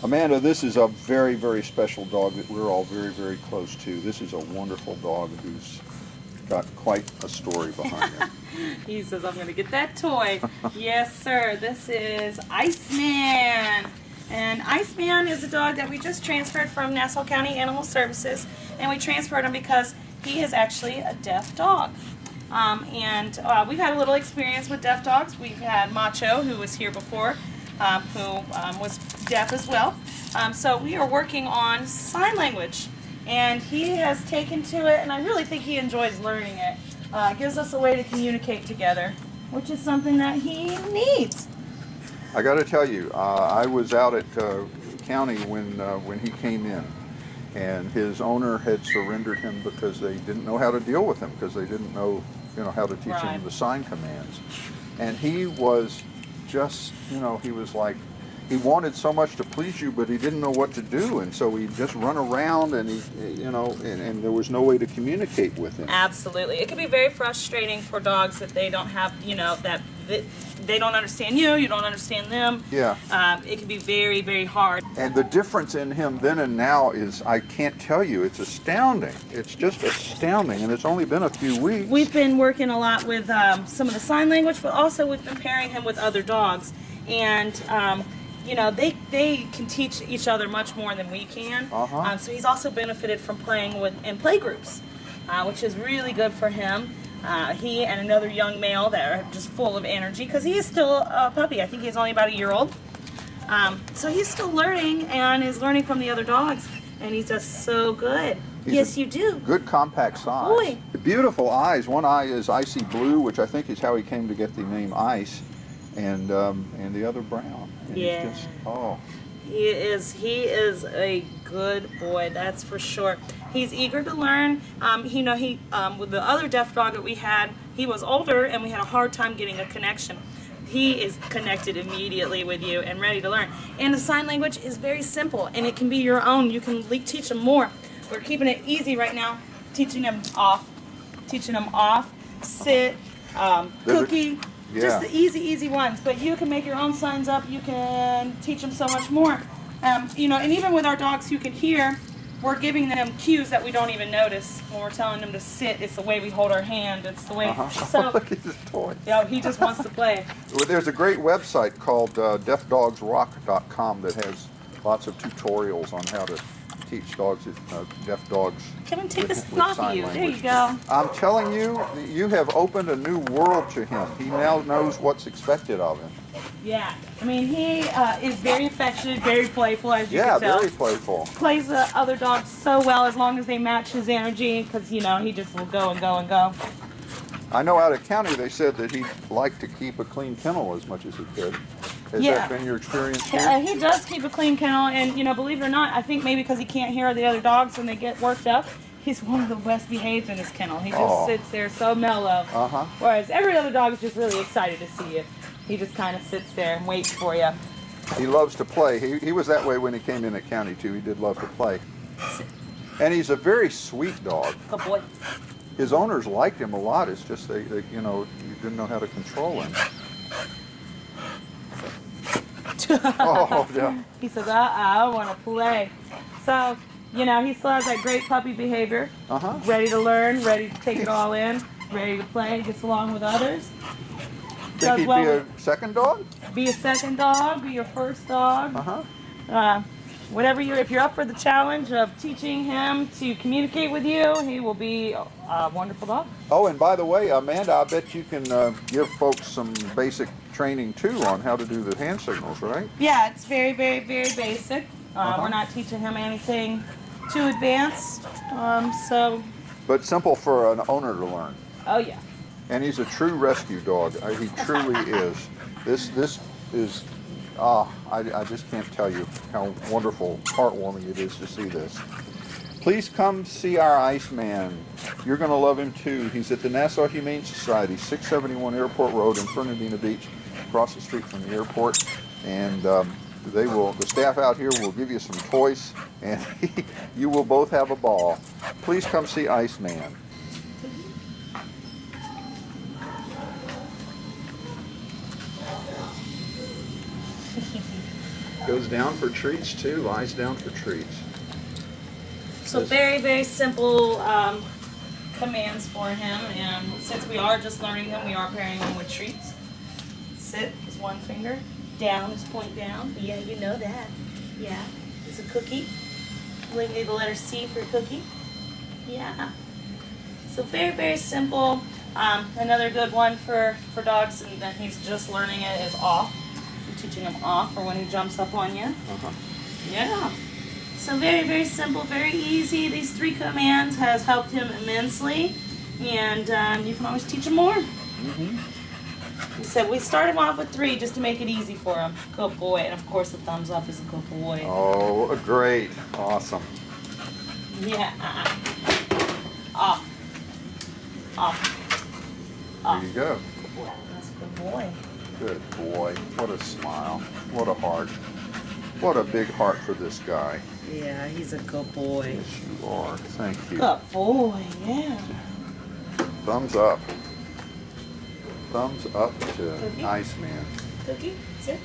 Amanda, this is a very, very special dog that we're all very, very close to. This is a wonderful dog who's got quite a story behind him. He says, I'm going to get that toy. Yes, sir. This is Iceman. And Iceman is a dog that we just transferred from Nassau County Animal Services. And we transferred him because he is actually a deaf dog. We've had a little experience with deaf dogs. We've had Macho, who was here before, who was deaf as well. So we are working on sign language. And he has taken to it, and I really think he enjoys learning it. Gives us a way to communicate together, which is something that he needs. I got to tell you, I was out at county when he came in, and his owner had surrendered him because they didn't know how to deal with him, because they didn't know, how to teach him the sign commands. And he was just, he was like, he wanted so much to please you, but he didn't know what to do, and so he'd just run around, and and there was no way to communicate with him. Absolutely, it can be very frustrating for dogs that they don't have, that they don't understand you, you don't understand them. Yeah. It can be very, very hard. And the difference in him then and now is, I can't tell you, it's astounding. It's just astounding, and it's only been a few weeks. We've been working a lot with some of the sign language, but also we've been pairing him with other dogs, and they can teach each other much more than we can. So he's also benefited from playing in play groups, which is really good for him. He and another young male that are just full of energy, because he is still a puppy. I think he's only about a year old. So he's still learning and is learning from the other dogs, and he's just so good. Yes, you do. Good compact size. Boy. Beautiful eyes. One eye is icy blue, which I think is how he came to get the name Ice, and the other brown. And yeah. He's just, oh. He is a good boy, that's for sure. He's eager to learn. With the other deaf dog that we had, he was older and we had a hard time getting a connection. He is connected immediately with you and ready to learn. And the sign language is very simple, and it can be your own. You can teach him more. We're keeping it easy right now, teaching him off, sit, cookie. Yeah. Just the easy ones, but you can make your own signs up. You can teach them so much more. And even with our dogs, you can hear, we're giving them cues that we don't even notice when we're telling them to sit. It's the way we hold our hand. It's the way. So, look at this toy. He just wants to play. Well, there's a great website called deafdogsrock.com that has lots of tutorials on how to teach dogs, deaf dogs. Come and take this off of you. There you go. I'm telling you, you have opened a new world to him. He now knows what's expected of him. Yeah, I mean, he is very affectionate, very playful, as you can tell. Yeah, very playful. Plays the other dogs so well as long as they match his energy, because, he just will go and go and go. I know out of county they said that he'd like to keep a clean kennel as much as he could. Has that been your experience here? He does keep a clean kennel, and believe it or not, I think maybe because he can't hear the other dogs when they get worked up, he's one of the best behaved in his kennel. He just sits there so mellow. Whereas every other dog is just really excited to see you. He just kind of sits there and waits for you. He loves to play. He was that way when he came in at county too. He did love to play. And he's a very sweet dog. Good boy. His owners liked him a lot. It's just they you didn't know how to control him. Oh, yeah. He says, I want to play. So, he still has that great puppy behavior. Ready to learn, ready to take it all in, ready to play, gets along with others. Think he'd be a second dog? Be a second dog, be your first dog. Whatever if you're up for the challenge of teaching him to communicate with you, he will be a wonderful dog. Oh, and by the way, Amanda, I bet you can give folks some basic training too on how to do the hand signals, right? Yeah, it's very, very, very basic. We're not teaching him anything too advanced, But simple for an owner to learn. Oh yeah. And he's a true rescue dog. He truly is. This is, I just can't tell you how wonderful, heartwarming it is to see this. Please come see our Iceman. You're going to love him too. He's at the Nassau Humane Society, 671 Airport Road in Fernandina Beach, across the street from the airport. And the staff out here will give you some toys, and you will both have a ball. Please come see Iceman. Goes down for treats too, lies down for treats. So very, very simple commands for him, and since we are just learning him, we are pairing him with treats. Sit is one finger, down is point down. Yeah, you know that. Yeah, it's a cookie. We need the letter C for cookie. Yeah. So very, very simple. Another good one for dogs, and then he's just learning it, is off. You're teaching him off for when he jumps up on you. Yeah. So very, very simple, very easy. These 3 commands has helped him immensely, and you can always teach him more. So we started him off with 3 just to make it easy for him. Good boy, and of course the thumbs up is a good boy. Oh, great, awesome. Yeah. Off. Off. There you go. That's a good boy. Good boy. What a smile. What a heart. What a big heart for this guy. Yeah, he's a good boy. Yes, you are. Thank you. Good boy, yeah. Thumbs up. Thumbs up to Cookie? Iceman. Cookie, sit.